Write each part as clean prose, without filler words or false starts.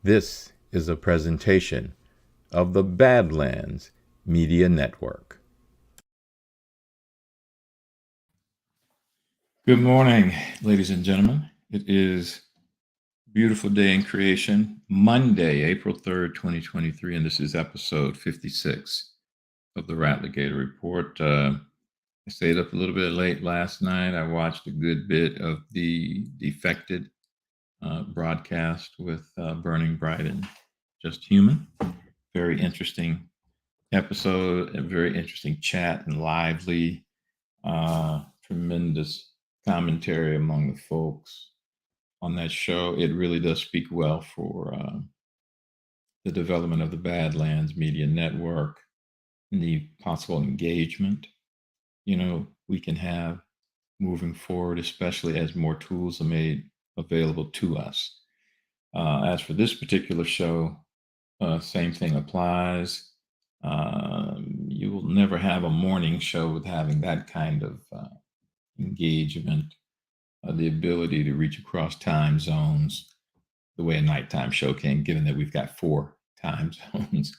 This is a presentation of the Badlands Media Network. Good morning, ladies and gentlemen. It is a beautiful day in creation, Monday, April 3rd, 2023, and this is episode 56 of the Rattler-Gator Report. I stayed up a little bit late last night. I watched a good bit of the Defected broadcast with Burning Bright and Just Human. Very interesting episode, a very interesting chat and lively, tremendous commentary among the folks on that show. It really does speak well for the development of the Badlands Media Network and the possible engagement, we can have moving forward, especially as more tools are made available to us. As for this particular show, same thing applies. You will never have a morning show with having that kind of engagement, the ability to reach across time zones the way a nighttime show can, given that we've got 4 time zones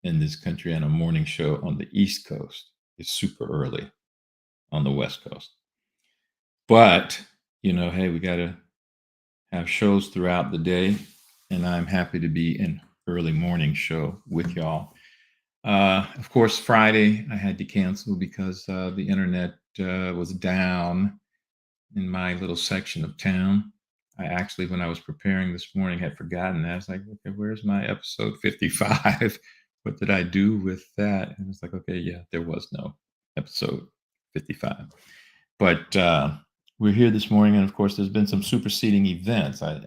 in this country, and a morning show on the East Coast is super early on the West Coast. But, hey, we got to have shows throughout the day, and I'm happy to be an early morning show with y'all. Of course, Friday I had to cancel because the internet was down in my little section of town. I actually, when I was preparing this morning, had forgotten. I was like, okay, where's my episode 55? What did I do with that? And it's like, okay, yeah, there was no episode 55. But we're here this morning, and of course, there's been some superseding events. I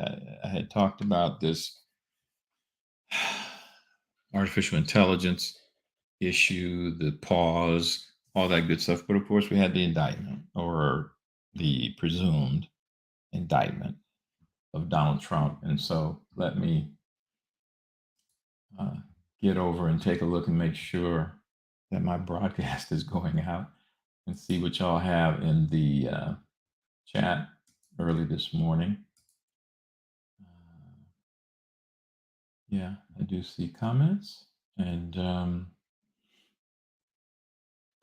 had talked about this artificial intelligence issue, the pause, all that good stuff. But of course, we had the indictment, or the presumed indictment of Donald Trump. And so let me get over and take a look and make sure that my broadcast is going out, and see what y'all have in the chat early this morning. Yeah, I do see comments, and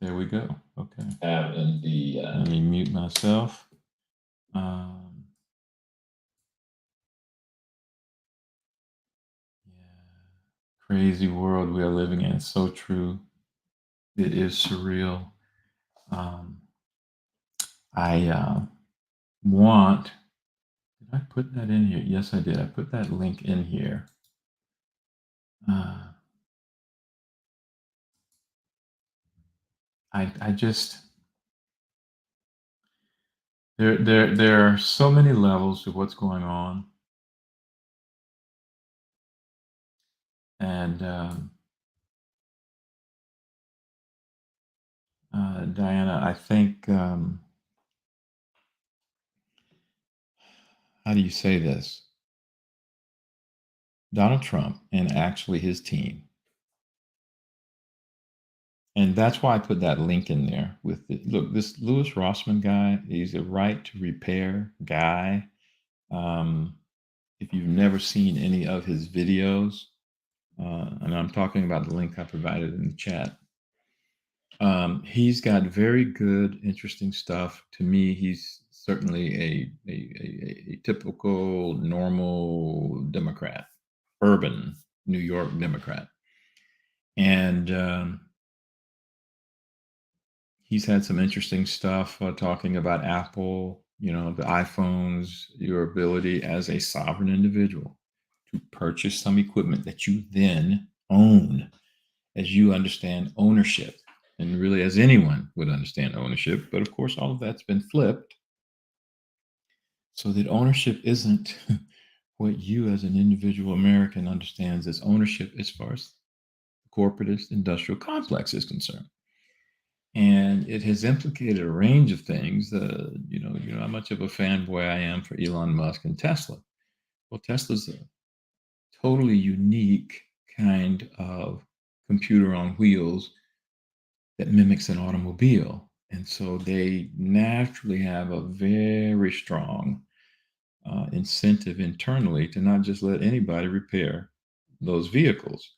there we go. Okay. In the let me mute myself. Crazy world we are living in. It's so true. It is surreal. I want. Did I put that in here? Yes, I did. I put that link in here. I just there are so many levels to what's going on, and Diana, I think how do you say this? Donald Trump and actually his team. And that's why I put that link in there with look, this Louis Rossman guy, he's a right to repair guy. If you've never seen any of his videos, and I'm talking about the link I provided in the chat, he's got very good, interesting stuff. To me, he's certainly a typical, normal Democrat, urban New York Democrat. And he's had some interesting stuff talking about Apple, the iPhones, your ability as a sovereign individual to purchase some equipment that you then own, as you understand ownership, and really as anyone would understand ownership. But of course, all of that's been flipped so that ownership isn't what you as an individual American understands as ownership as far as the corporatist industrial complex is concerned. And it has implicated a range of things. You know how much of a fanboy I am for Elon Musk and Tesla. Well, Tesla's a totally unique kind of computer on wheels that mimics an automobile. And so they naturally have a very strong incentive internally to not just let anybody repair those vehicles.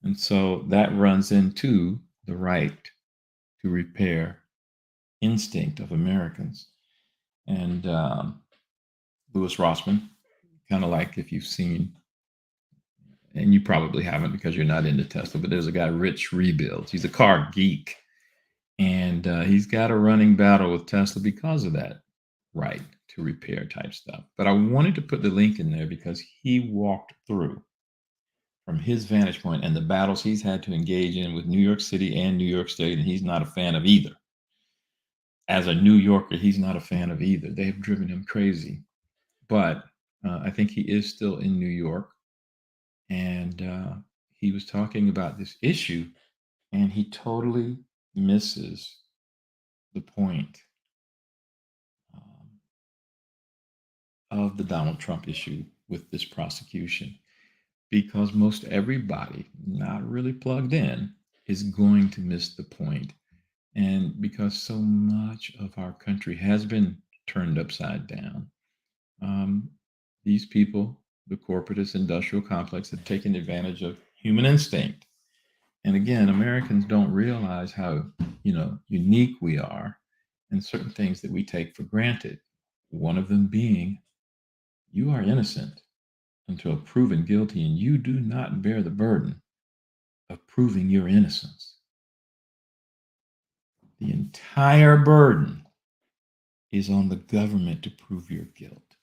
And so that runs into the right to repair instinct of Americans. And Louis Rossman, kind of like if you've seen, and you probably haven't because you're not into Tesla, but there's a guy, Rich Rebuilds. He's a car geek. And he's got a running battle with Tesla because of that right to repair type stuff. But I wanted to put the link in there because he walked through from his vantage point and the battles he's had to engage in with New York City and New York State, and he's not a fan of either. As a New Yorker, he's not a fan of either. They have driven him crazy. But I think he is still in New York. And he was talking about this issue, and he totally misses the point of the Donald Trump issue with this prosecution, because most everybody not really plugged in is going to miss the point. And because so much of our country has been turned upside down, these people, the corporatist industrial complex, have taken advantage of human instinct. And again, Americans don't realize how, unique we are and certain things that we take for granted. One of them being, you are innocent until proven guilty, and you do not bear the burden of proving your innocence. The entire burden is on the government to prove your guilt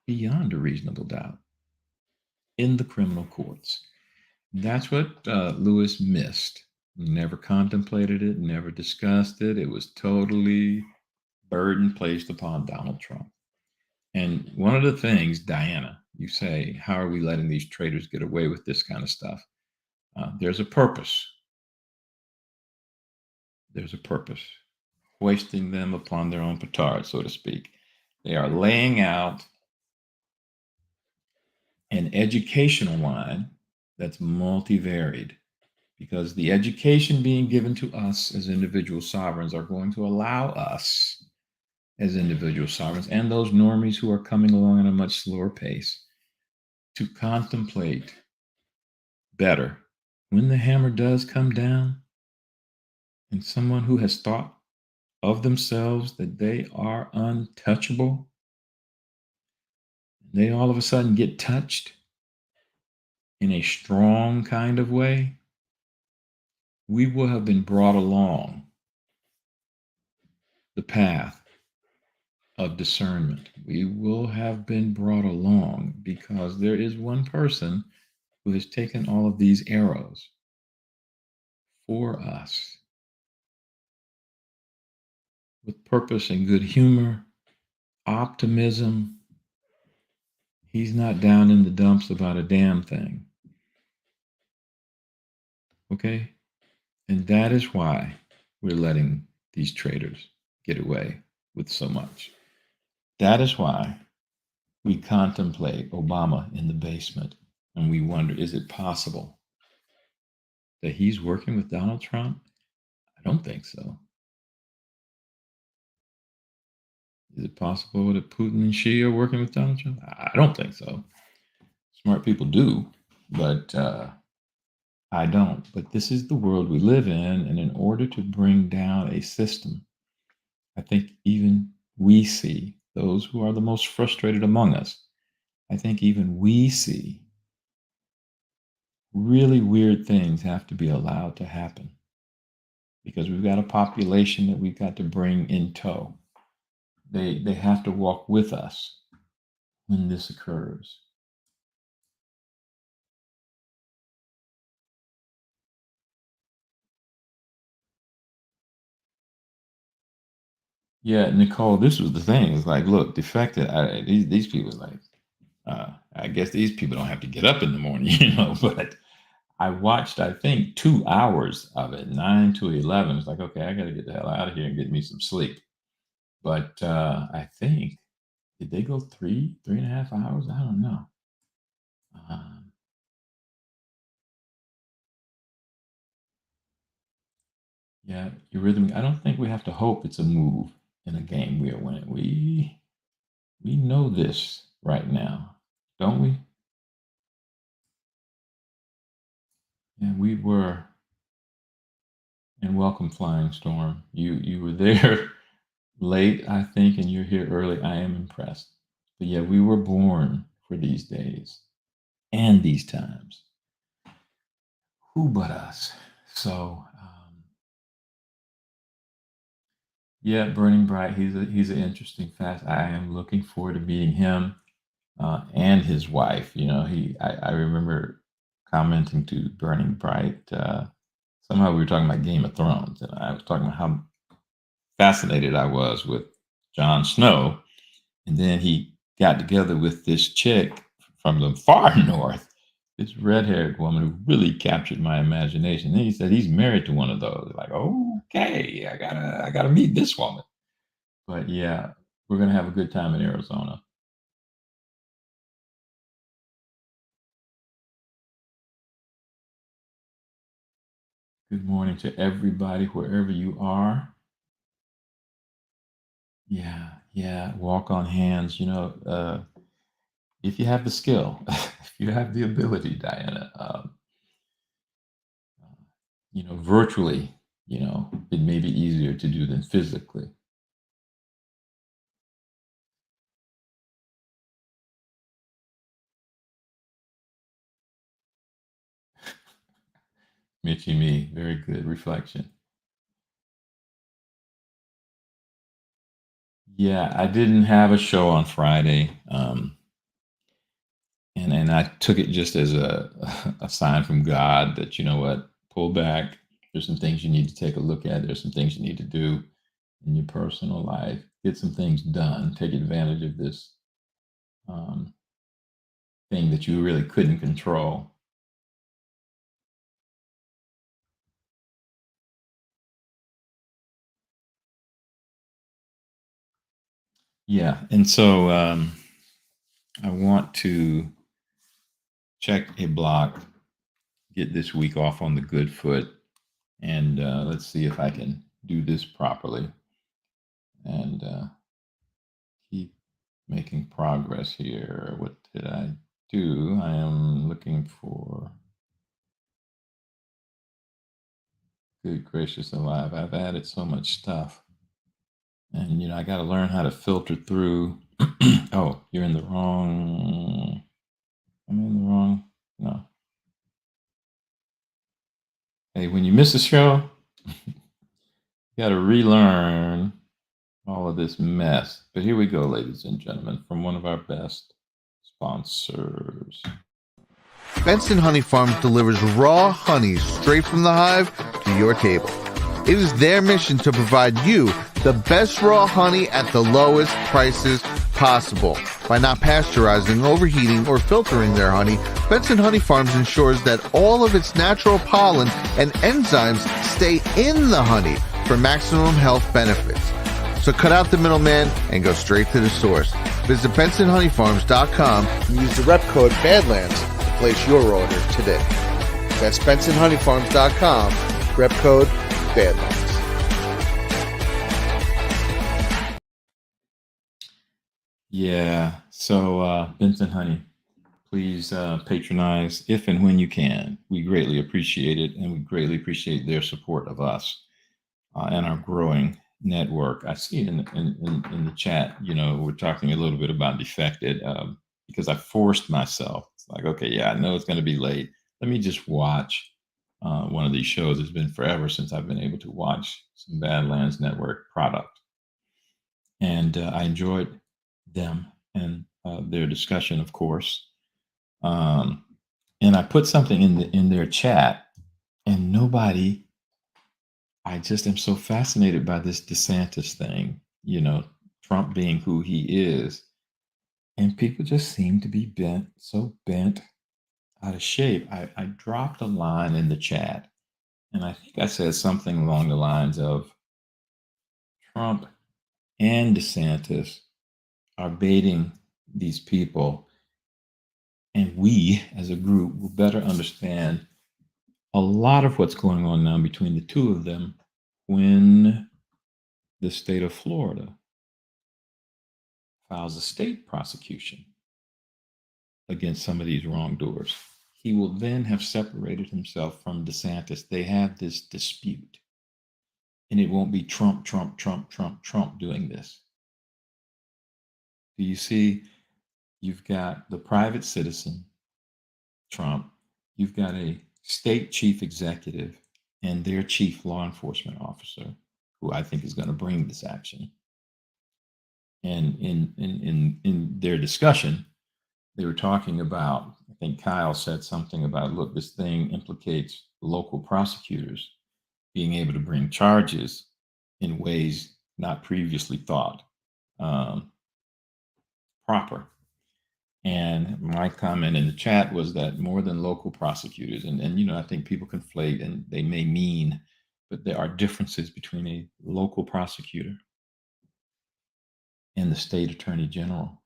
beyond a reasonable doubt in the criminal courts. That's what Lewis missed. Never contemplated it, never discussed it. It was totally burden placed upon Donald Trump. And one of the things, Diana, you say, how are we letting these traitors get away with this kind of stuff? There's a purpose. There's a purpose. Hoisting them upon their own petard, so to speak. They are laying out an educational line that's multivaried, because the education being given to us as individual sovereigns are going to allow us as individual sovereigns and those normies who are coming along at a much slower pace to contemplate better when the hammer does come down and someone who has thought of themselves that they are untouchable, they all of a sudden get touched in a strong kind of way, we will have been brought along the path of discernment. We will have been brought along because there is one person who has taken all of these arrows for us with purpose and good humor, optimism. He's not down in the dumps about a damn thing. Okay? And that is why we're letting these traitors get away with so much. That is why we contemplate Obama in the basement and we wonder, is it possible that he's working with Donald Trump? I don't think so. Is it possible that Putin and Xi are working with Donald Trump? I don't think so. Smart people do, but I don't. But this is the world we live in. And in order to bring down a system, I think even we see those who are the most frustrated among us. I think even we see really weird things have to be allowed to happen because we've got a population that we've got to bring in tow. They have to walk with us when this occurs. Yeah, Nicole, this was the thing. It's like, look, defected. These people like, I guess these people don't have to get up in the morning, But I watched, I think, 2 hours of it, 9 to 11. It's like, okay, I got to get the hell out of here and get me some sleep. But I think, did they go 3.5 hours? I don't know. Um, yeah, Eurythmic. I don't think we have to hope it's a move in a game we are winning. We know this. right now, don't we? And we were. And welcome, Flying Storm. You were there late, I think, and you're here early. I am impressed. But yeah, we were born for these days and these times. Who but us? So yeah, Burning Bright. He's an interesting fact. I am looking forward to meeting him and his wife. You know, I remember commenting to Burning Bright. Somehow we were talking about Game of Thrones, and I was talking about how fascinated I was with Jon Snow. And then he got together with this chick from the far north, this red-haired woman who really captured my imagination. Then he said he's married to one of those. Like, okay, I gotta meet this woman. But yeah, we're gonna have a good time in Arizona. Good morning to everybody, wherever you are. Yeah, yeah. Walk on hands. If you have the skill, if you have the ability, Diana. Virtually, it may be easier to do than physically. Mitchy me, very good reflection. Yeah, I didn't have a show on Friday, and I took it just as a a sign from God that you know what, pull back. There's some things you need to take a look at. There's some things you need to do in your personal life. Get some things done. Take advantage of this um, thing that you really couldn't control. Yeah, and so I want to check a block, get this week off on the good foot, and let's see if I can do this properly and keep making progress here. What did I do? I am looking for good gracious alive. I've added so much stuff, and I got to learn how to filter through. Oh, you're in the wrong. I'm in the wrong. No. Hey, when you miss a show, you got to relearn all of this mess. But here we go, ladies and gentlemen, from one of our best sponsors. Benson Honey Farms delivers raw honey straight from the hive to your table. It is their mission to provide you the best raw honey at the lowest prices possible. By not pasteurizing, overheating, or filtering their honey, Benson Honey Farms ensures that all of its natural pollen and enzymes stay in the honey for maximum health benefits. So cut out the middleman and go straight to the source. Visit BensonHoneyFarms.com and use the rep code BADLANDS to place your order today. That's BensonHoneyFarms.com, rep code BADLANDS. Yeah. So, Benson Honey, please patronize if and when you can. We greatly appreciate it, and we greatly appreciate their support of us and our growing network. I see in the chat, we're talking a little bit about Defected because I forced myself. It's like, okay, yeah, I know it's going to be late. Let me just watch one of these shows. It's been forever since I've been able to watch some Badlands Network product. And I enjoyed them and their discussion, of course. Um, and I put something in their chat, and nobody. I just am so fascinated by this DeSantis thing. Trump being who he is, and people just seem to be bent out of shape. I dropped a line in the chat, and I think I said something along the lines of Trump and DeSantis are baiting these people, and we as a group will better understand a lot of what's going on now between the two of them when the state of Florida files a state prosecution against some of these wrongdoers. He will then have separated himself from DeSantis. They have this dispute, and it won't be Trump, Trump, Trump, Trump, Trump doing this. Do you see? You've got the private citizen, Trump. You've got a state chief executive and their chief law enforcement officer, who I think is going to bring this action. And in their discussion, they were talking about, I think Kyle said something about, look, this thing implicates local prosecutors being able to bring charges in ways not previously thought proper. And my comment in the chat was that more than local prosecutors, and you know, I think people conflate and they may mean, but there are differences between a local prosecutor and the state attorney general.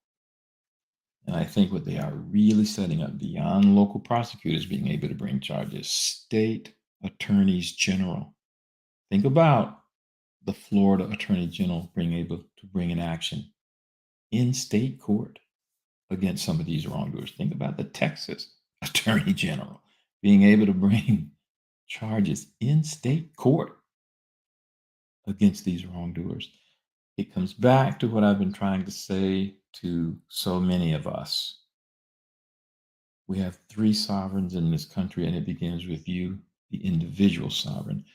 And I think what they are really setting up beyond local prosecutors being able to bring charges, state attorneys general. Think about the Florida attorney general being able to bring an action in state court against some of these wrongdoers. Think about the Texas attorney general being able to bring charges in state court against these wrongdoers. It comes back to what I've been trying to say to so many of us. We have three sovereigns in this country, and it begins with you, the individual sovereign.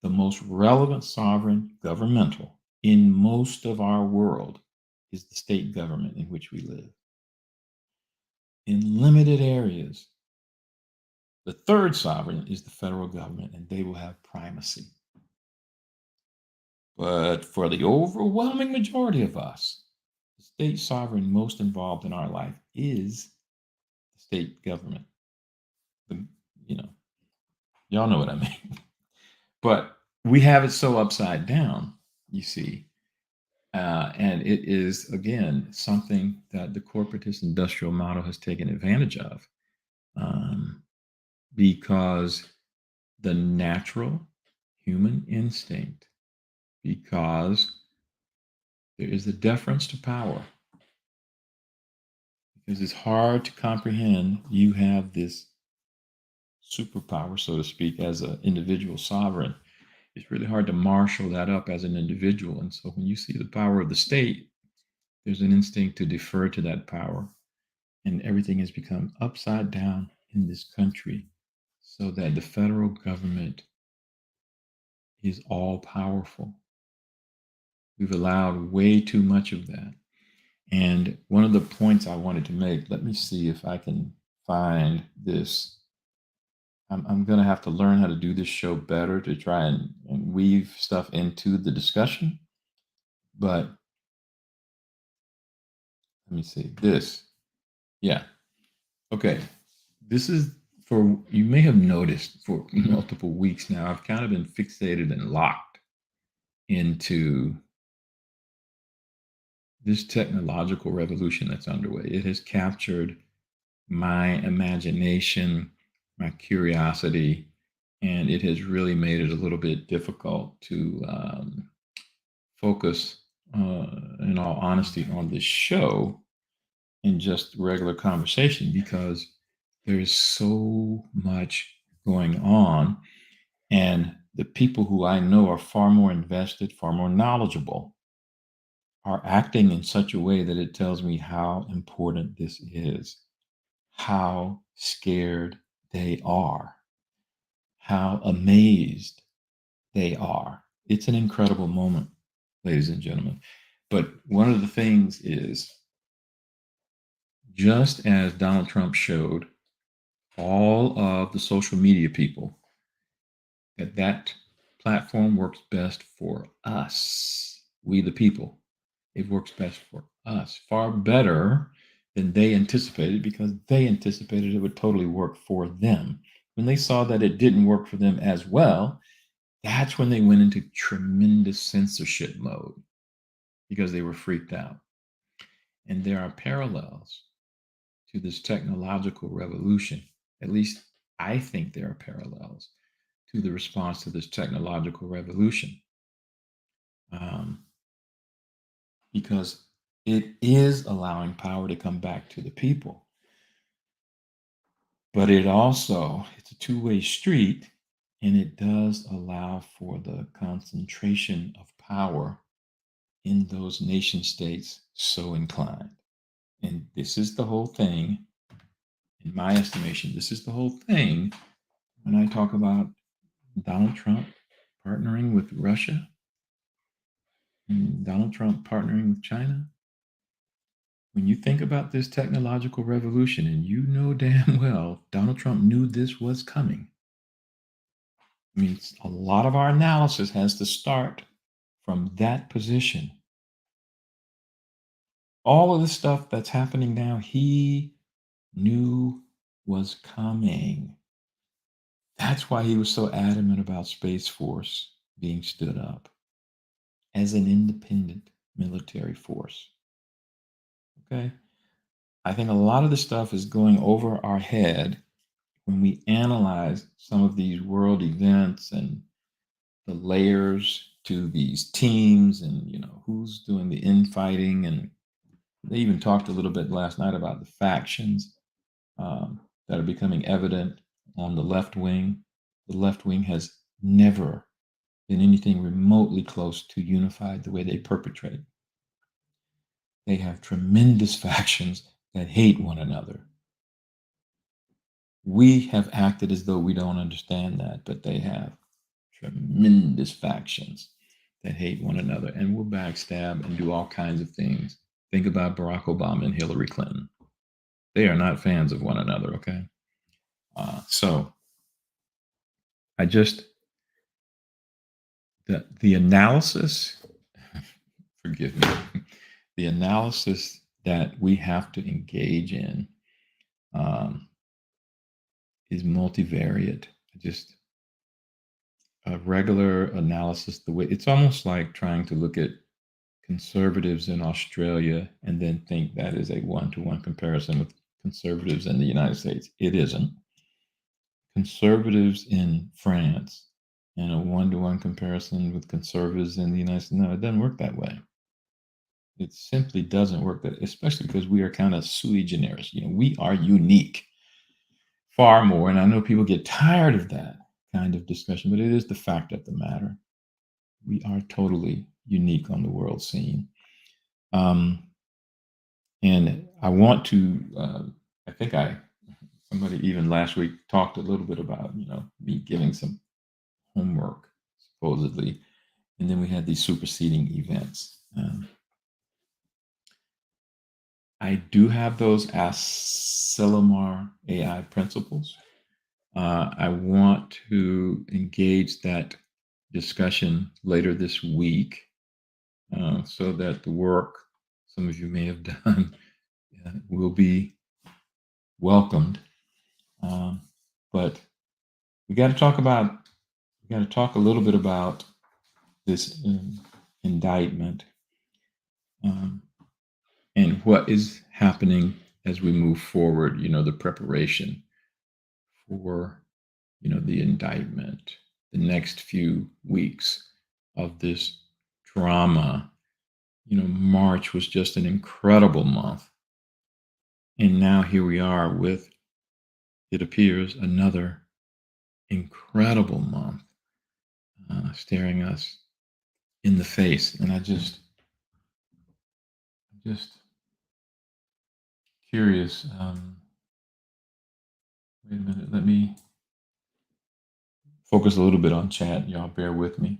The most relevant sovereign, governmental, in most of our world is the state government in which we live. In limited areas, the third sovereign is the federal government, and they will have primacy. But for the overwhelming majority of us, the state sovereign most involved in our life is the state government. You know, y'all know what I mean. But we have it so upside down, you see. And it is, again, something that the corporatist industrial model has taken advantage of, because the natural human instinct, because there is a deference to power, because it's hard to comprehend you have this superpower, so to speak, as an individual sovereign. It's really hard to marshal that up as an individual. And so when you see the power of the state, there's an instinct to defer to that power. And everything has become upside down in this country so that the federal government is all powerful. We've allowed way too much of that. And one of the points I wanted to make, let me see if I can find this. I'm going to have to learn how to do this show better to try and weave stuff into the discussion. But let me see this. Yeah. Okay. This is for, you may have noticed for multiple weeks now, I've kind of been fixated and locked into this technological revolution that's underway. It has captured my imagination, my curiosity, and it has really made it a little bit difficult to focus, in all honesty, on this show in just regular conversation, because there's so much going on, and the people who I know are far more invested, far more knowledgeable, are acting in such a way that it tells me how important this is, how scared they are, how amazed they are. It's an incredible moment, ladies and gentlemen. But one of the things is, just as Donald Trump showed all of the social media people that platform works best for us, we the people. It works best for us, far better than they anticipated, because they anticipated it would totally work for them. When they saw that it didn't work for them as well, that's when they went into tremendous censorship mode, because they were freaked out. And there are parallels to this technological revolution. At least I think there are parallels to the response to this technological revolution. Because it is allowing power to come back to the people. But it's a two-way street, and it does allow for the concentration of power in those nation states so inclined. And this is the whole thing, in my estimation, this is the whole thing when I talk about Donald Trump partnering with Russia and Donald Trump partnering with China. When you think about this technological revolution, and you know damn well Donald Trump knew this was coming. I mean, a lot of our analysis has to start from that position. All of the stuff that's happening now, he knew was coming. That's why he was so adamant about Space Force being stood up as an independent military force. Okay? I think a lot of the stuff is going over our head when we analyze some of these world events and the layers to these teams, and who's doing the infighting. And they even talked a little bit last night about the factions that are becoming evident on the left wing. The left wing has never been anything remotely close to unified the way they perpetrate. They have tremendous factions that hate one another. We have acted as though we don't understand that, but they have tremendous factions that hate one another and will backstab and do all kinds of things. Think about Barack Obama and Hillary Clinton. They are not fans of one another, okay? So I just, the analysis, forgive me, the analysis that we have to engage in is multivariate. Just a regular analysis, the way it's almost like trying to look at conservatives in Australia and then think that is a one-to-one comparison with conservatives in the United States. It isn't. Conservatives in France and a one-to-one comparison with conservatives in the United States. No, it doesn't work that way. It simply doesn't work that, especially because we are kind of sui generis. We are unique far more. And I know people get tired of that kind of discussion, but it is the fact of the matter. We are totally unique on the world scene. And I want to, I think somebody even last week talked a little bit about, me giving some homework, supposedly. And then we had these superseding events. I do have those Asilomar AI principles. I want to engage that discussion later this week so that the work some of you may have done will be welcomed. But we got to talk a little bit about this indictment and what is happening as we move forward, the preparation for, the indictment, the next few weeks of this drama. March was just an incredible month. And now here we are with, it appears, another incredible month staring us in the face. And I'm just curious. Wait a minute. Let me focus a little bit on chat. Y'all bear with me.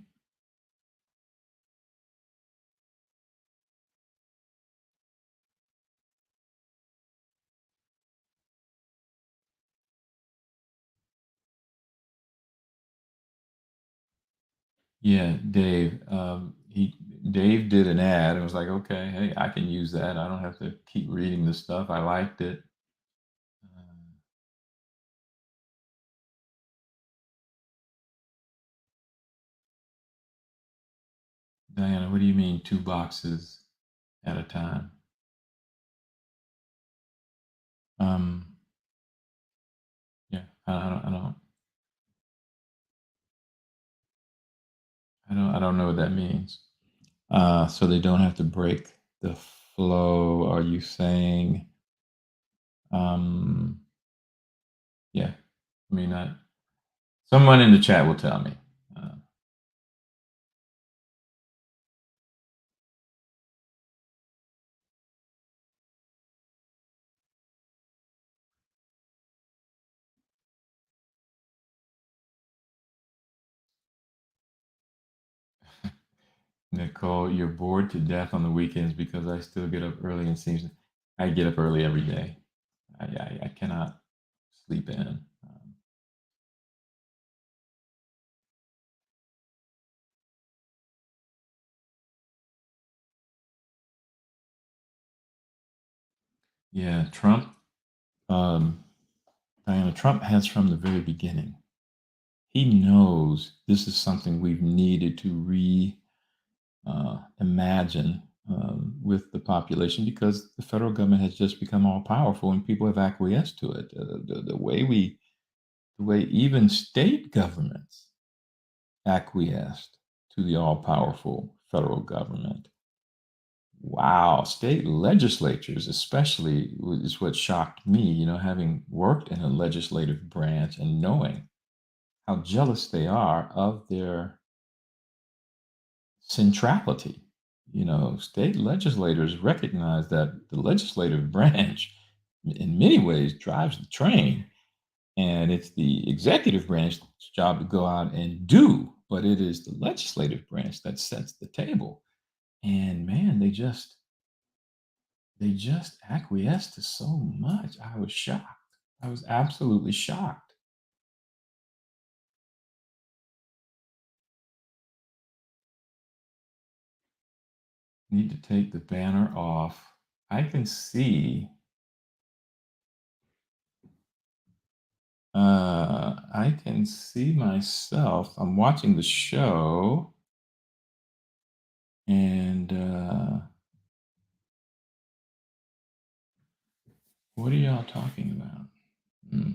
Yeah, Dave. Dave did an ad and was like, okay, hey, I can use that. I don't have to keep reading this stuff. I liked it. Diana, what do you mean 2 boxes at a time? Yeah, I don't know what that means. So they don't have to break the flow. Are you saying Yeah. I mean, someone in the chat will tell me. Uh, Nicole, you're bored to death on the weekends because I still get up early and seems I get up early every day. I cannot sleep in. Yeah, Trump, um, Diana, Trump has from the very beginning. He knows this is something we've needed to imagine with the population because the federal government has just become all powerful and people have acquiesced to it. The way even state governments acquiesced to the all powerful federal government. Wow, state legislatures, especially, is what shocked me, having worked in a legislative branch and knowing how jealous they are of their centrality. State legislators recognize that the legislative branch, in many ways, drives the train, and it's the executive branch's job to go out and do, but it is the legislative branch that sets the table. And man, they just acquiesced to so much. I was shocked. I was absolutely shocked. Need to take the banner off. I can see I can see myself. I'm watching the show, and what are y'all talking about? Hmm,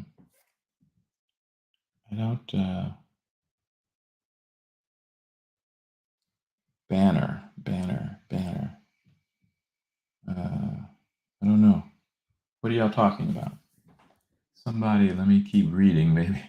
I don't. Banner. I don't know. What are y'all talking about? Somebody, let me keep reading, maybe.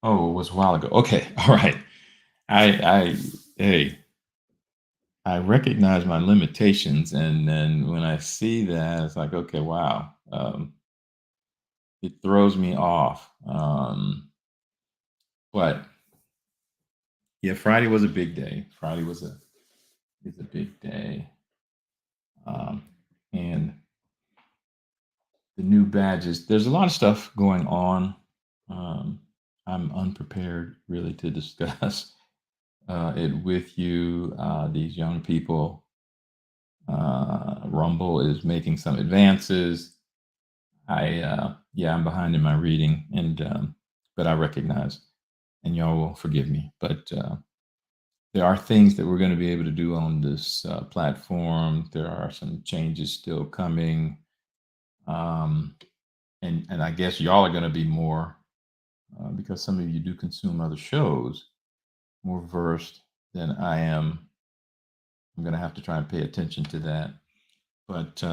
Oh, it was a while ago. Okay, all right. I, hey, I recognize my limitations, and then when I see that, it's like, okay, wow, it throws me off. But yeah, Friday was a big day. Friday is a big day, um, and the new badges. There's a lot of stuff going on. Um, I'm unprepared really to discuss it with you. These young people. Rumble is making some advances. Yeah, I'm behind in my reading, and but I recognize, and y'all will forgive me, but there are things that we're going to be able to do on this platform. There are some changes still coming, um, and I guess y'all are going to be more because some of you do consume other shows, more versed than I am. I'm going to have to try and pay attention to that, but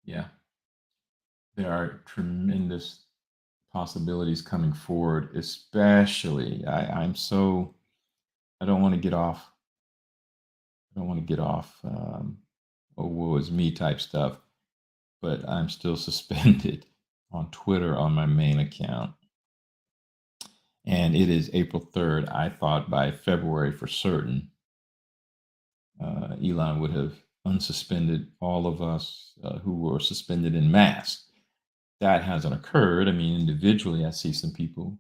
yeah, there are tremendous possibilities coming forward, especially I don't want to get off. I don't want to get off oh woe is me type stuff, but I'm still suspended on Twitter on my main account. And it is April 3rd. I thought by February for certain, Elon would have unsuspended all of us who were suspended in mass. That hasn't occurred. I mean, individually, I see some people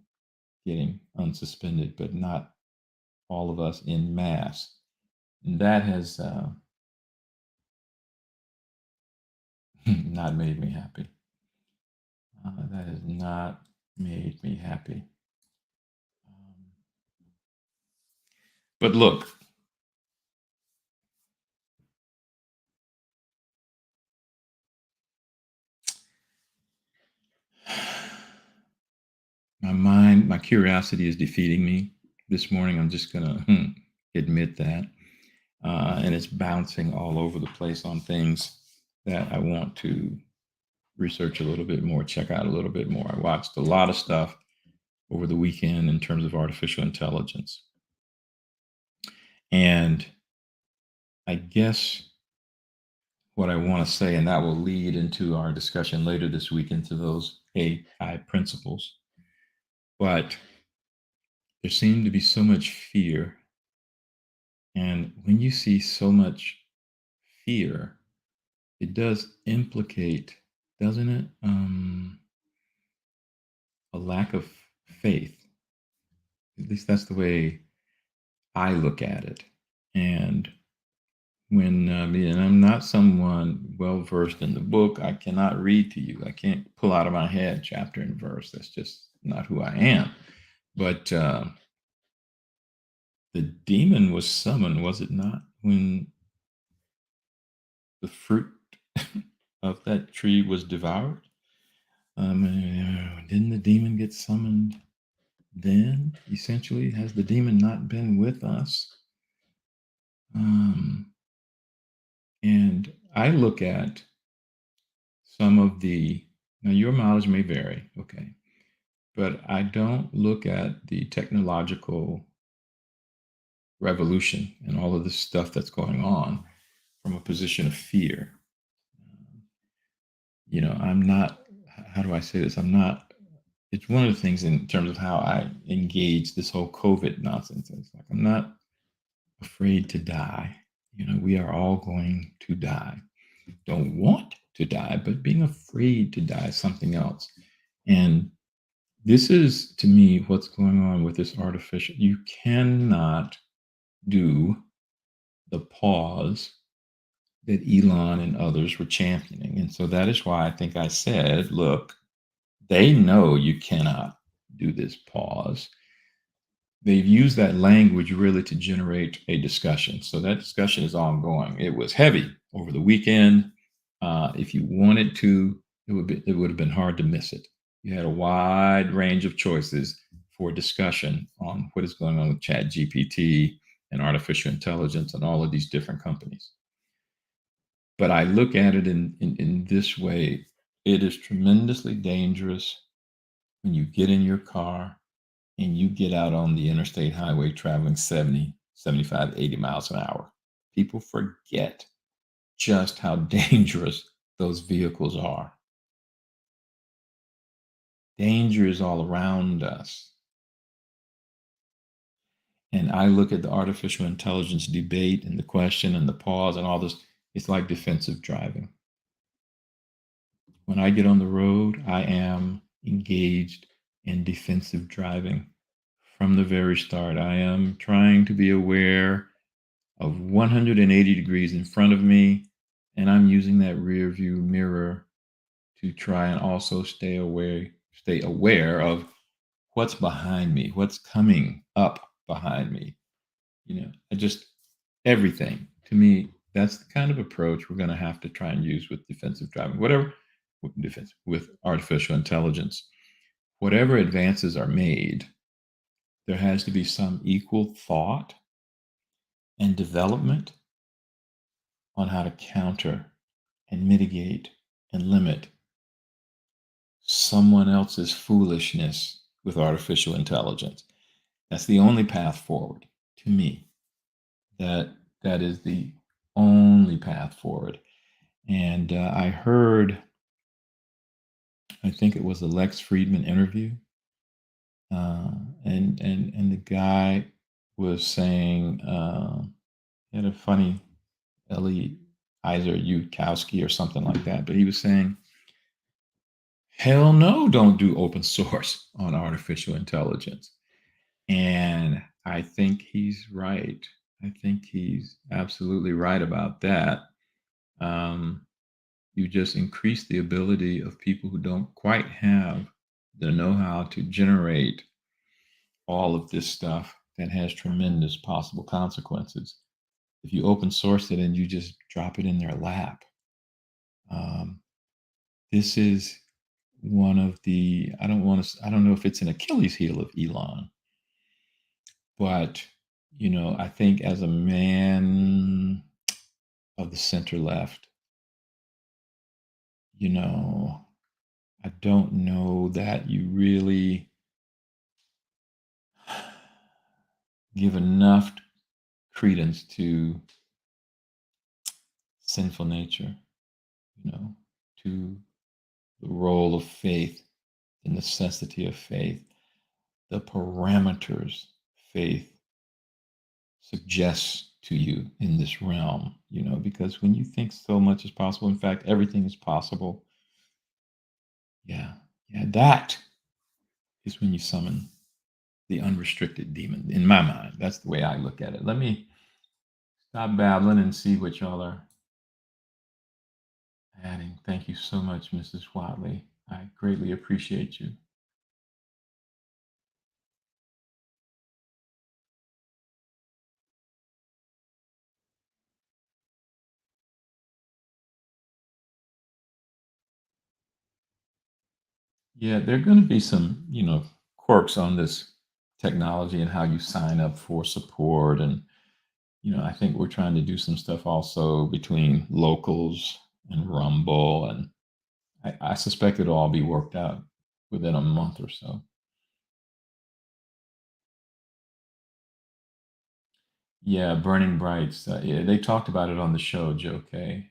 getting unsuspended, but not all of us in mass. And that has not made me happy. That has not made me happy. But look, my curiosity is defeating me this morning. I'm just going to admit that. And it's bouncing all over the place on things that I want to research a little bit more, check out a little bit more. I watched a lot of stuff over the weekend in terms of artificial intelligence. And I guess what I want to say, and that will lead into our discussion later this week into those AI principles. But there seemed to be so much fear. And when you see so much fear, it does implicate, doesn't it? A lack of faith. At least that's the way I look at it. And when and I'm not someone well versed in the book, I cannot read to you. I can't pull out of my head chapter and verse. That's just not who I am. But the demon was summoned, was it not, when the fruit of that tree was devoured? Didn't the demon get summoned then? Essentially, has the demon not been with us? And I look at some of the, now your mileage may vary, okay, but I don't look at the technological revolution and all of this stuff that's going on from a position of fear. I'm not, how do I say this? It's one of the things in terms of how I engage this whole COVID nonsense. It's like, I'm not afraid to die. We are all going to die. Don't want to die, but being afraid to die is something else. And this is, to me, what's going on with this artificial. You cannot do the pause that Elon and others were championing. And so that is why I think I said, look, they know you cannot do this pause. They've used that language really to generate a discussion. So that discussion is ongoing. It was heavy over the weekend. If you wanted to, it would have been hard to miss it. You had a wide range of choices for discussion on what is going on with ChatGPT and artificial intelligence and all of these different companies. But I look at it in this way. It is tremendously dangerous when you get in your car and you get out on the interstate highway traveling 70, 75, 80 miles an hour. People forget just how dangerous those vehicles are. Danger is all around us. And I look at the artificial intelligence debate and the question and the pause and all this. It's like defensive driving. When I get on the road, I am engaged in defensive driving from the very start. I am trying to be aware of 180 degrees in front of me, and I'm using that rear view mirror to try and also stay aware of what's behind me, what's coming up behind me. Everything. To me, that's the kind of approach we're going to have to try and use with defensive driving, with artificial intelligence. Whatever advances are made, there has to be some equal thought and development on how to counter and mitigate and limit someone else's foolishness with artificial intelligence. That's the only path forward to me. That is the only path forward. And I heard, I think it was the Lex Friedman interview, and the guy was saying, he had a funny Eliezer Yudkowsky or something like that, but he was saying, hell no, don't do open source on artificial intelligence. And I think he's right. I think he's absolutely right about that. you just increase the ability of people who don't quite have the know-how to generate all of this stuff that has tremendous possible consequences. If you open source it and you just drop it in their lap, um, this is one of the, I don't know if it's an Achilles heel of Elon, but I think as a man of the center left, you know, I don't know that you really give enough credence to sinful nature, to the role of faith, the necessity of faith, the parameters faith suggests to you in this realm, because when you think so much is possible, in fact, everything is possible. Yeah, yeah, that is when you summon the unrestricted demon. In my mind, that's the way I look at it. Let me stop babbling and see what y'all are adding. Thank you so much, Mrs. Watley. I greatly appreciate you. Yeah, there are going to be some, quirks on this technology and how you sign up for support. And, I think we're trying to do some stuff also between locals and Rumble. And I suspect it'll all be worked out within a month or so. Yeah, Burning Brights. Yeah, they talked about it on the show, Joe K.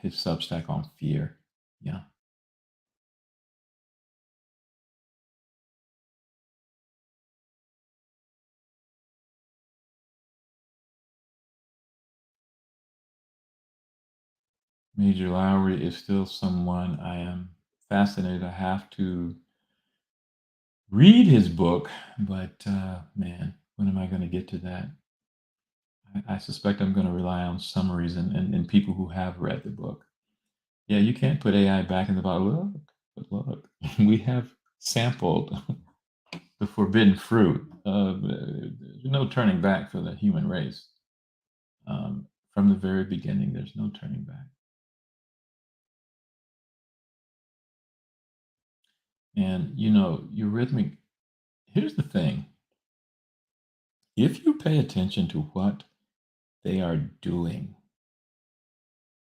His Substack on fear. Yeah. Major Lowry is still someone I am fascinated. I have to read his book, but man, when am I going to get to that? I suspect I'm going to rely on summaries and people who have read the book. Yeah, you can't put AI back in the bottle. Look, but look, we have sampled the forbidden fruit. There's no turning back for the human race. From the very beginning, there's no turning back. And, eurythmic, here's the thing. If you pay attention to what they are doing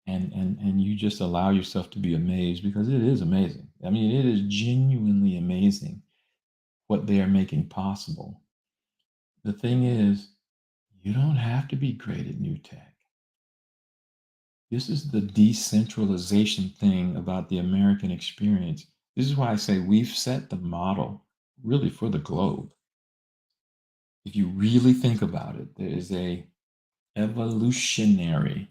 and you just allow yourself to be amazed, because it is amazing. I mean, it is genuinely amazing what they are making possible. The thing is, you don't have to be great at new tech. This is the decentralization thing about the American experience. This is why I say we've set the model really for the globe. If you really think about it, there is a evolutionary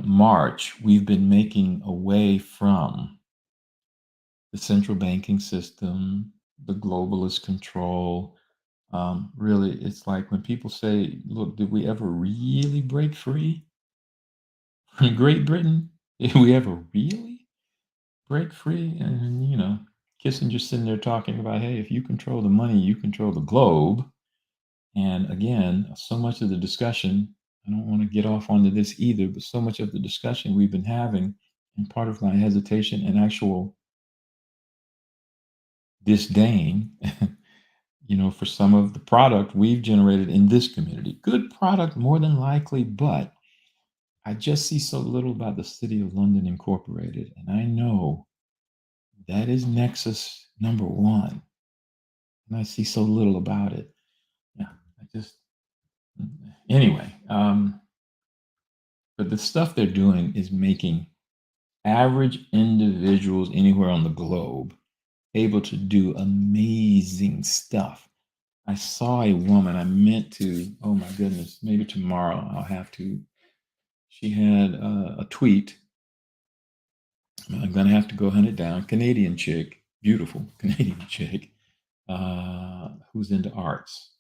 march we've been making away from the central banking system, the globalist control. Really, it's like when people say, look, did we ever really break free from Great Britain? Did we ever really break free? And, Kissinger sitting there talking about, hey, if you control the money, you control the globe. And again, so much of the discussion, I don't want to get off onto this either, but so much of the discussion we've been having, and part of my hesitation and actual disdain, for some of the product we've generated in this community. Good product, more than likely, but I just see so little about the City of London Incorporated. And I know that is Nexus number one. And I see so little about it. Yeah, anyway, but the stuff they're doing is making average individuals anywhere on the globe able to do amazing stuff. I saw a woman, I meant to, oh my goodness, maybe tomorrow I'll have to. She had a tweet. I'm going to have to go hunt it down. Canadian chick, beautiful Canadian chick, who's into arts.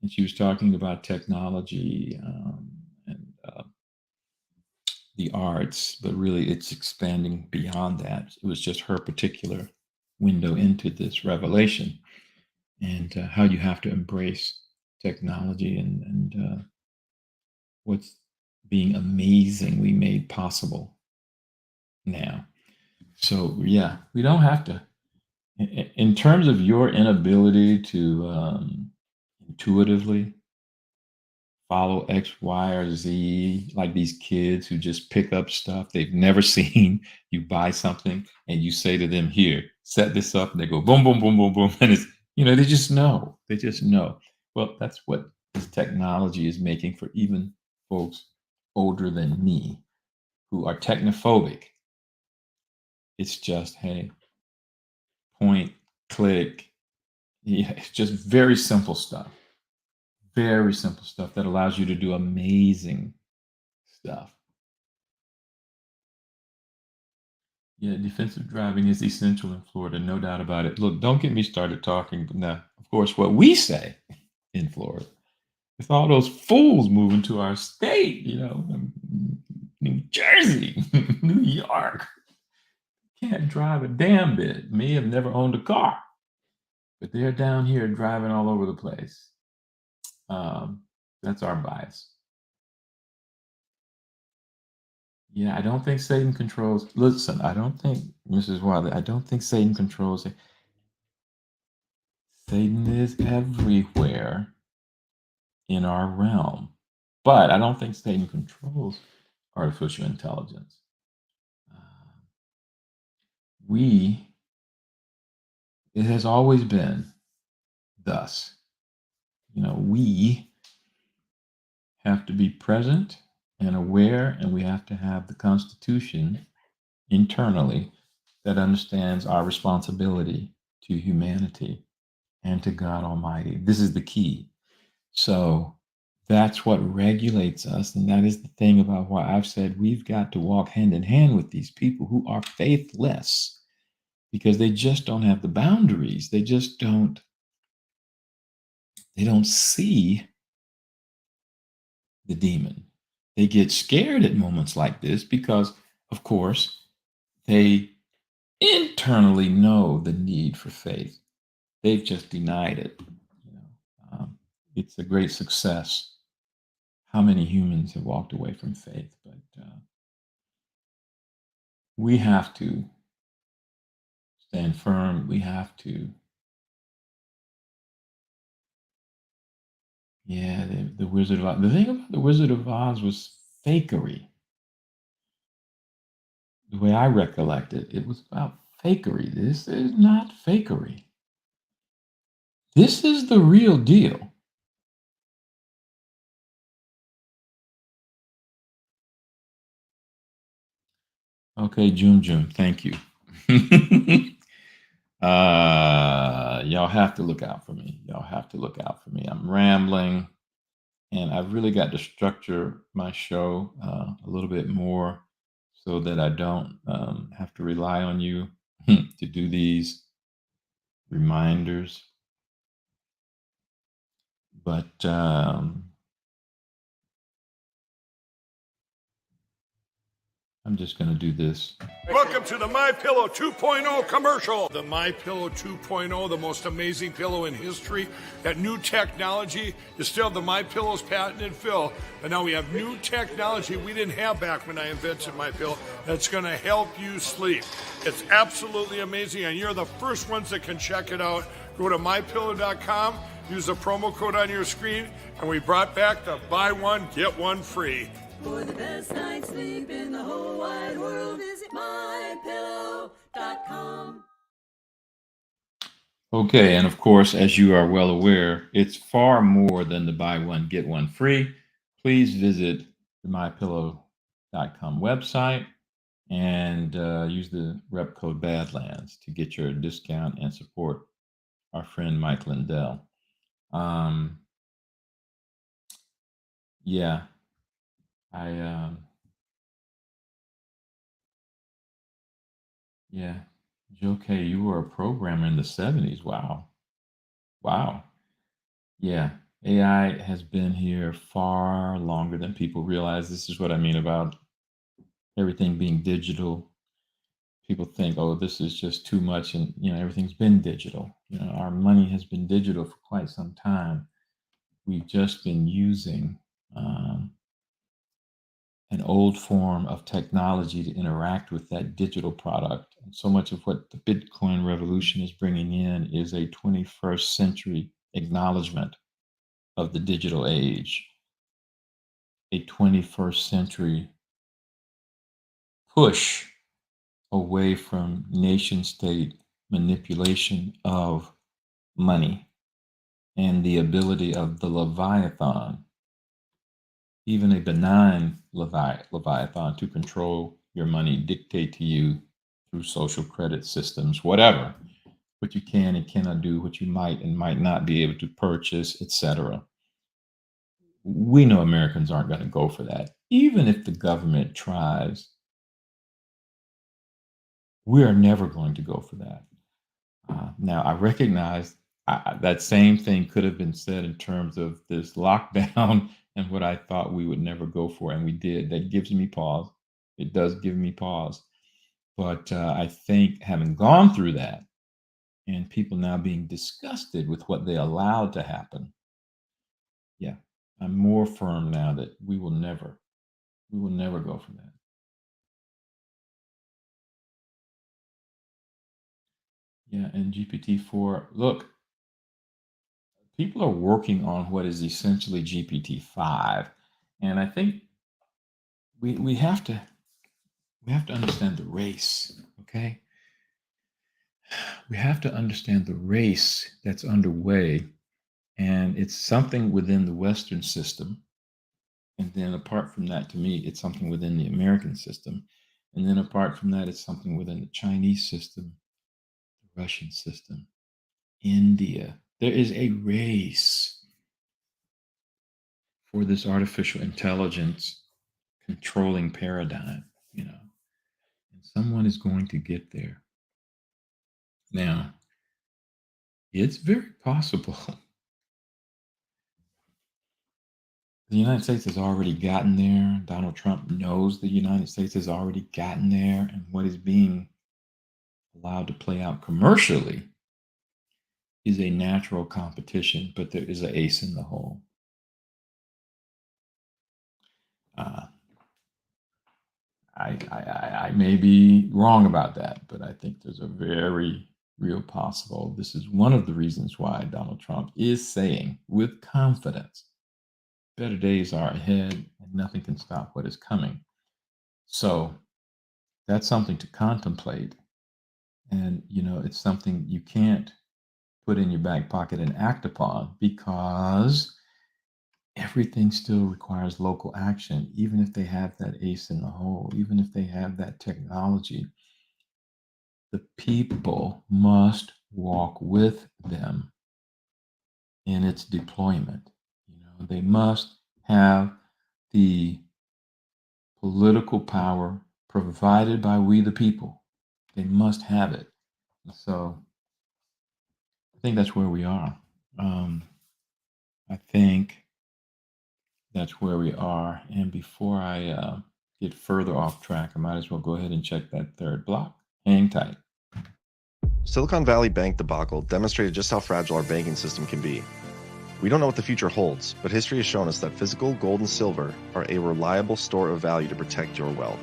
And she was talking about technology and the arts, but really it's expanding beyond that. It was just her particular window into this revelation, and how you have to embrace technology and what's being amazingly made possible now. So yeah, we don't have to. In terms of your inability to intuitively follow X, Y, or Z, like these kids who just pick up stuff they've never seen. You buy something and you say to them, "Here, set this up," and they go boom, boom, boom, boom, boom, and it's they just know. They just know. Well, that's what this technology is making for even folks older than me who are technophobic. It's just, hey, point, click. Yeah, it's just very simple stuff. Very simple stuff that allows you to do amazing stuff. Yeah, defensive driving is essential in Florida, no doubt about it. Look, don't get me started talking, but now, of course, what we say in Florida, with all those fools moving to our state, New Jersey, New York, can't drive a damn bit. Me, have never owned a car, but they're down here driving all over the place. That's our bias. Yeah, I don't think Satan controls. Listen, I don't think, Mrs. Wiley, I don't think Satan controls it. Satan is everywhere in our realm, but I don't think Satan controls artificial intelligence. We, it has always been thus. We have to be present and aware, and we have to have the Constitution internally that understands our responsibility to humanity and to God Almighty. This is the key. So that's what regulates us. And that is the thing about why I've said we've got to walk hand in hand with these people who are faithless, because they just don't have the boundaries. They don't see the demon. They get scared at moments like this because, of course, they internally know the need for faith. They've just denied it. It's a great success. How many humans have walked away from faith? But we have to stand firm. We have to. Yeah, the Wizard of Oz. The thing about the Wizard of Oz was fakery. The way I recollect it, it was about fakery. This is not fakery. This is the real deal. Okay, Jum, thank you. Y'all have to look out for me. Y'all have to look out for me. I'm rambling, and I've really got to structure my show a little bit more so that I don't have to rely on you to do these reminders. But I'm just going to do this. Welcome to the My Pillow 2.0 commercial. The My Pillow 2.0, the most amazing pillow in history. That new technology. You still have the My Pillow's patented fill, but now we have new technology we didn't have back when I invented My Pillow that's going to help you sleep. It's absolutely amazing, and you're the first ones that can check it out. Go to mypillow.com, use the promo code on your screen, and we brought back the buy one, get one free. For the best night's sleep in the whole wide world, visit mypillow.com. Okay, and of course, as you are well aware, it's far more than the buy one, get one free. Please visit the mypillow.com website and use the rep code Badlands to get your discount and support our friend Mike Lindell. Yeah. Yeah, Joe K, you were a programmer in the 70s. Wow. Yeah, AI has been here far longer than people realize. This is what I mean about everything being digital, people think, oh, this is just too much, and everything's been digital. Our money has been digital for quite some time. We've just been using an old form of technology to interact with that digital product. And so much of what the Bitcoin revolution is bringing in is a 21st century acknowledgement of the digital age, a 21st century push away from nation state manipulation of money and the ability of the Leviathan, even a benign Leviathan, to control your money, dictate to you through social credit systems, whatever, what you can and cannot do, what you might and might not be able to purchase, etc. We know Americans aren't going to go for that. Even if the government tries, we are never going to go for that. Now, I recognize that same thing could have been said in terms of this lockdown and what I thought we would never go for, and we did. That gives me pause. It does give me pause. But I think having gone through that and people now being disgusted with what they allowed to happen, yeah, I'm more firm now that we will never go for that. Yeah, and GPT-4, look, people are working on what is essentially GPT-5, and I think we have to understand the race, okay? We have to understand the race that's underway, and it's something within the Western system. And then apart from that, to me, it's something within the American system. And then apart from that, it's something within the Chinese system, the Russian system, India. There is a race for this artificial intelligence controlling paradigm, and someone is going to get there. Now, it's very possible the United States has already gotten there. Donald Trump knows the United States has already gotten there, and what is being allowed to play out commercially is a natural competition, but there is an ace in the hole. I may be wrong about that, but I think there's a very real possible. This is one of the reasons why Donald Trump is saying with confidence, better days are ahead and nothing can stop what is coming. So that's something to contemplate. And, it's something you can't put in your back pocket and act upon, because everything still requires local action, even if they have that ace in the hole, even if they have that technology. The people must walk with them in its deployment. They must have the political power provided by we the people. They must have it. So I think that's where we are. I think that's where we are. And before I get further off track, I might as well go ahead and check that third block. Hang tight. Silicon Valley Bank debacle demonstrated just how fragile our banking system can be. We don't know what the future holds, but history has shown us that physical gold and silver are a reliable store of value to protect your wealth.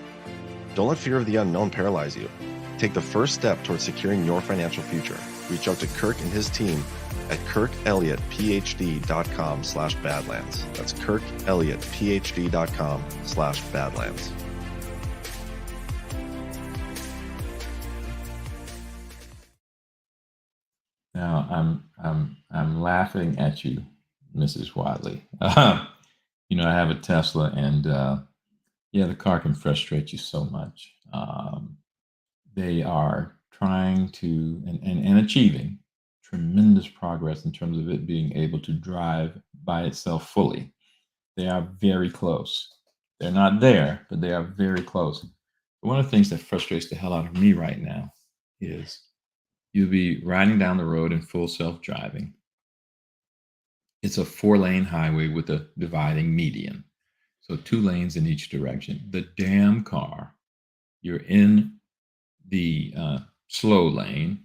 Don't let fear of the unknown paralyze you. Take the first step towards securing your financial future. Reach out to Kirk and his team at kirkelliottphd.com/badlands. That's kirkelliottphd.com/badlands. Now I'm laughing at you, Mrs. Wadley. I have a Tesla, and the car can frustrate you so much. They are trying to and achieving tremendous progress in terms of it being able to drive by itself fully. They are very close. They're not there, but they are very close. But one of the things that frustrates the hell out of me right now is you'll be riding down the road in full self-driving. It's a 4-lane highway with a dividing median. So 2 lanes in each direction. The damn car you're in the slow lane,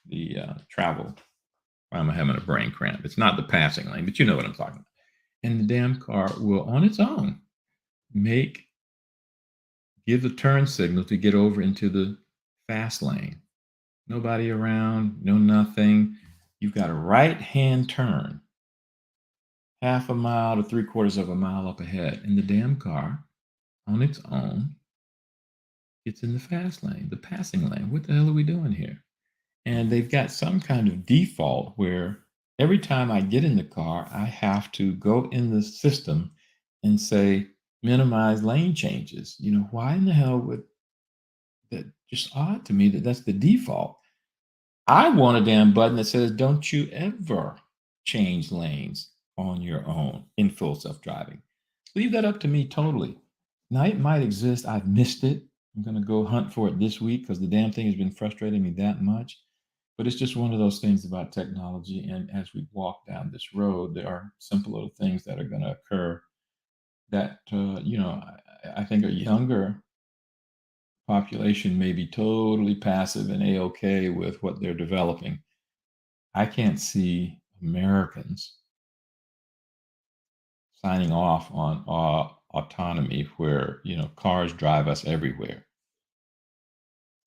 the travel. I'm having a brain cramp. It's not the passing lane, but you know what I'm talking about. And the damn car will, on its own, give the turn signal to get over into the fast lane. Nobody around, no nothing. You've got a right-hand turn, half a mile to 3/4 of a mile up ahead, and the damn car, on its own, gets in the fast lane, the passing lane. What the hell are we doing here? And they've got some kind of default where every time I get in the car, I have to go in the system and say, minimize lane changes. Why in the hell would that? Just odd to me that that's the default. I want a damn button that says, don't you ever change lanes on your own in full self-driving. Leave that up to me totally. Now, it might exist. I've missed it. I'm going to go hunt for it this week because the damn thing has been frustrating me that much. But it's just one of those things about technology. And as we walk down this road, there are simple little things that are going to occur that, I think a younger population may be totally passive and A-OK with what they're developing. I can't see Americans signing off on autonomy where, cars drive us everywhere.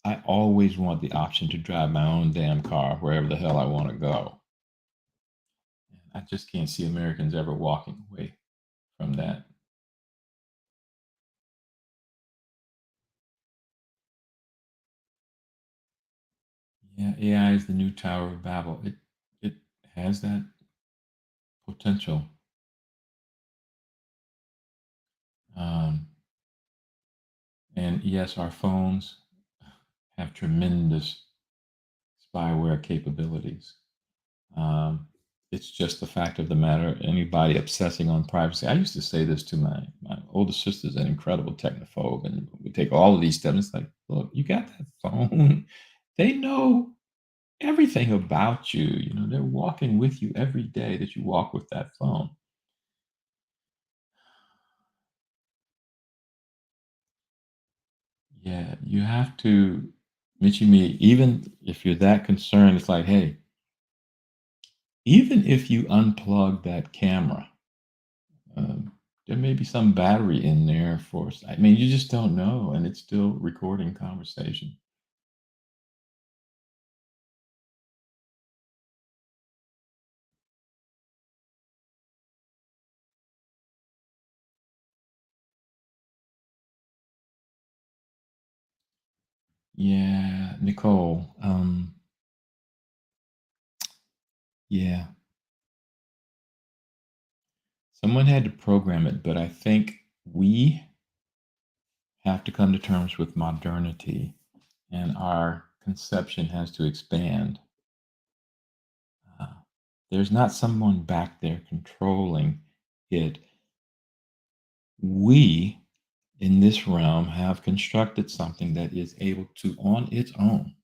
I always want the option to drive my own damn car wherever the hell I want to go. I just can't see Americans ever walking away from that. Yeah, AI is the new Tower of Babel. It has that potential. And yes, our phones have tremendous spyware capabilities. It's just the fact of the matter. Anybody obsessing on privacy. I used to say this to my older sister's an incredible technophobe, and we take all of these steps. It's like, look, you got that phone. They know everything about you. They're walking with you every day that you walk with that phone. Yeah, you have to, Michi me, even if you're that concerned, it's like, hey, even if you unplug that camera, there may be some battery in there you just don't know, and it's still recording conversation. Yeah, Nicole. Yeah, someone had to program it, but I think we have to come to terms with modernity, and our conception has to expand. There's not someone back there controlling it. We, in this realm, have constructed something that is able to, on its own,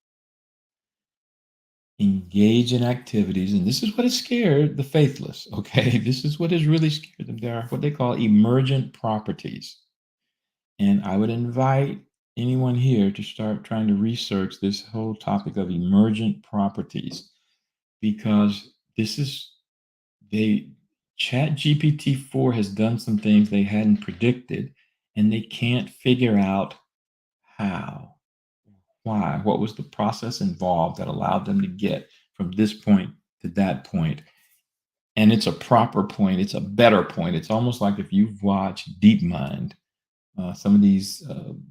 engage in activities. And this is what has scared the faithless, okay? This is what has really scared them. There are what they call emergent properties. And I would invite anyone here to start trying to research this whole topic of emergent properties, because Chat GPT-4 has done some things they hadn't predicted, and they can't figure out how, why, what was the process involved that allowed them to get from this point to that point. And it's a proper point. It's a better point. It's almost like if you've watched DeepMind, some of these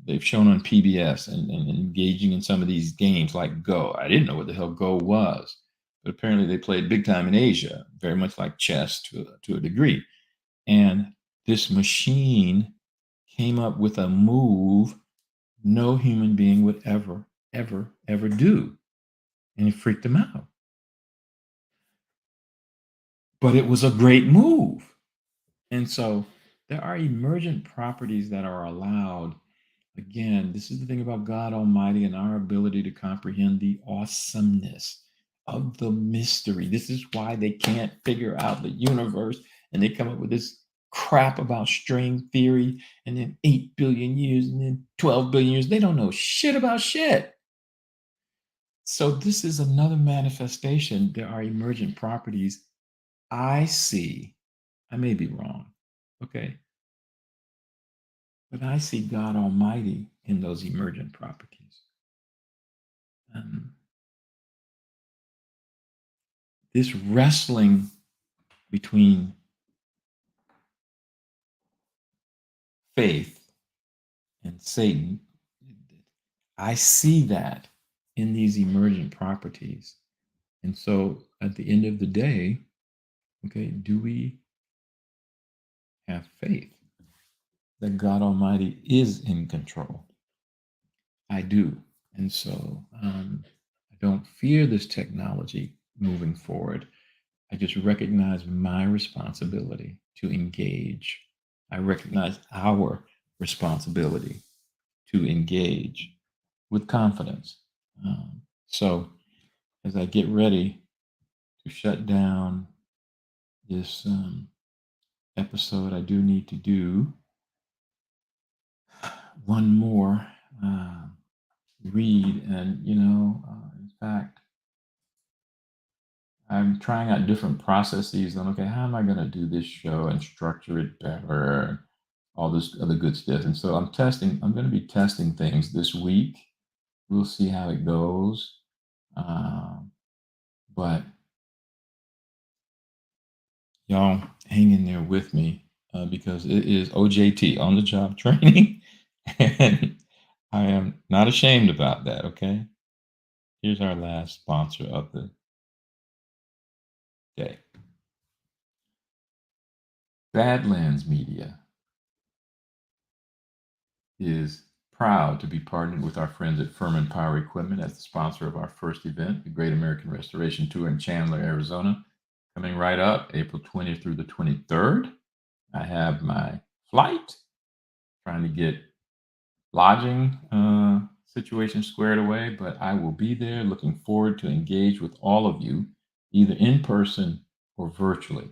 they've shown on PBS and engaging in some of these games like Go. I didn't know what the hell Go was, but apparently they played big time in Asia, very much like chess to a degree. And this machine came up with a move no human being would ever, ever, ever do. And it freaked them out. But it was a great move. And so there are emergent properties that are allowed. Again, this is the thing about God Almighty and our ability to comprehend the awesomeness of the mystery. This is why they can't figure out the universe, and they come up with this crap about string theory and then 8 billion years and then 12 billion years. They don't know shit about shit. So this is another manifestation. There are emergent properties I see. I may be wrong, okay? But I see God Almighty in those emergent properties. This wrestling between faith and Satan, I see that in these emergent properties. And so at the end of the day, okay, do we have faith that God Almighty is in control? I do. And so I don't fear this technology moving forward. I just recognize my responsibility to engage. I recognize our responsibility to engage with confidence. So as I get ready to shut down this episode, I do need to do one more read. And, in fact, I'm trying out different processes. I'm okay, how am I going to do this show and structure it better? All this other good stuff. And so I'm going to be testing things this week. We'll see how it goes. But y'all hang in there with me because it is OJT, on the job training. And I am not ashamed about that, okay? Here's our last sponsor of the day. Badlands Media is proud to be partnered with our friends at Furman Power Equipment as the sponsor of our first event, the Great American Restoration Tour in Chandler, Arizona, coming right up April 20th through the 23rd. I have my flight, trying to get lodging situation squared away, but I will be there. Looking forward to engage with all of you, either in person or virtually.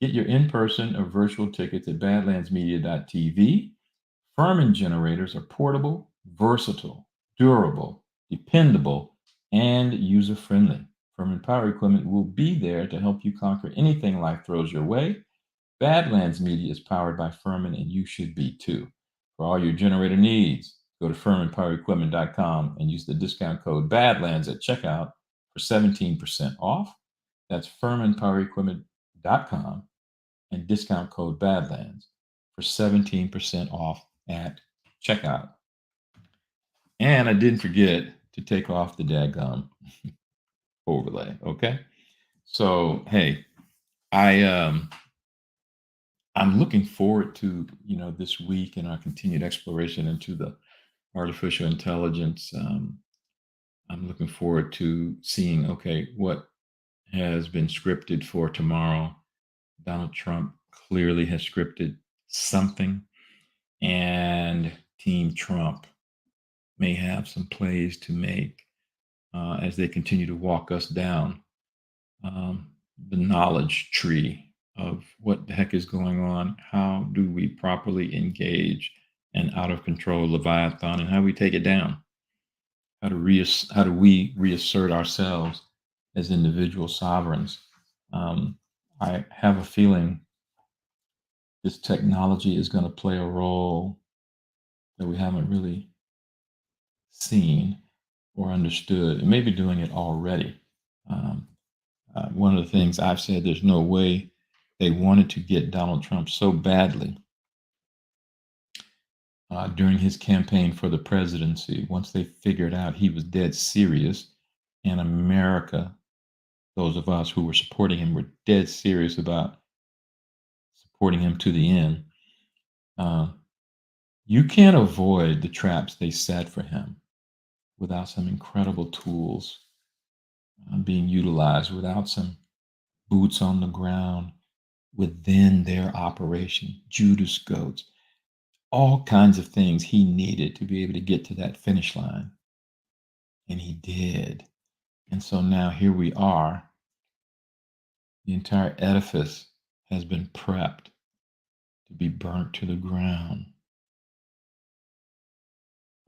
Get your in-person or virtual tickets at badlandsmedia.tv. Furman generators are portable, versatile, durable, dependable, and user-friendly. Furman Power Equipment will be there to help you conquer anything life throws your way. Badlands Media is powered by Furman, and you should be too. For all your generator needs, go to FurmanPowerEquipment.com and use the discount code BADLANDS at checkout for 17% off. That's FurmanPowerEquipment.com and discount code BADLANDS for 17% off at checkout. And I didn't forget to take off the daggum overlay, okay? So, hey, I'm looking forward to, this week and our continued exploration into the artificial intelligence. I'm looking forward to seeing, okay, what has been scripted for tomorrow. Donald Trump clearly has scripted something, and Team Trump may have some plays to make as they continue to walk us down the knowledge tree of what the heck is going on. How do we properly engage an out of control Leviathan, and how we take it down? How do we reassert ourselves as individual sovereigns? I have a feeling this technology is going to play a role that we haven't really seen or understood. It may be doing it already. One of the things I've said, there's no way they wanted to get Donald Trump so badly during his campaign for the presidency. Once they figured out he was dead serious, and America, those of us who were supporting him, were dead serious about supporting him to the end. You can't avoid the traps they set for him without some incredible tools being utilized, without some boots on the ground within their operation, Judas goats, all kinds of things he needed to be able to get to that finish line. And he did. And so now here we are. The entire edifice has been prepped. to be burnt to the ground,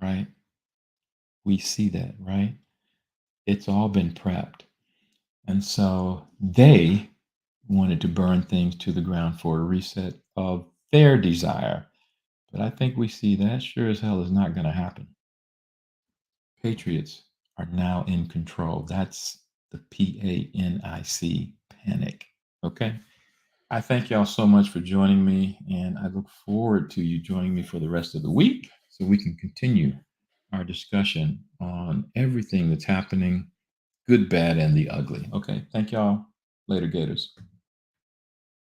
right? We see that, right? It's all been prepped. And so they wanted to burn things to the ground for a reset of their desire. But I think we see that sure as hell is not going to happen. Patriots are now in control. That's the PANIC, panic. Okay. I thank y'all so much for joining me, and I look forward to you joining me for the rest of the week so we can continue our discussion on everything that's happening, good, bad, and the ugly. Okay. Thank y'all. Later, Gators.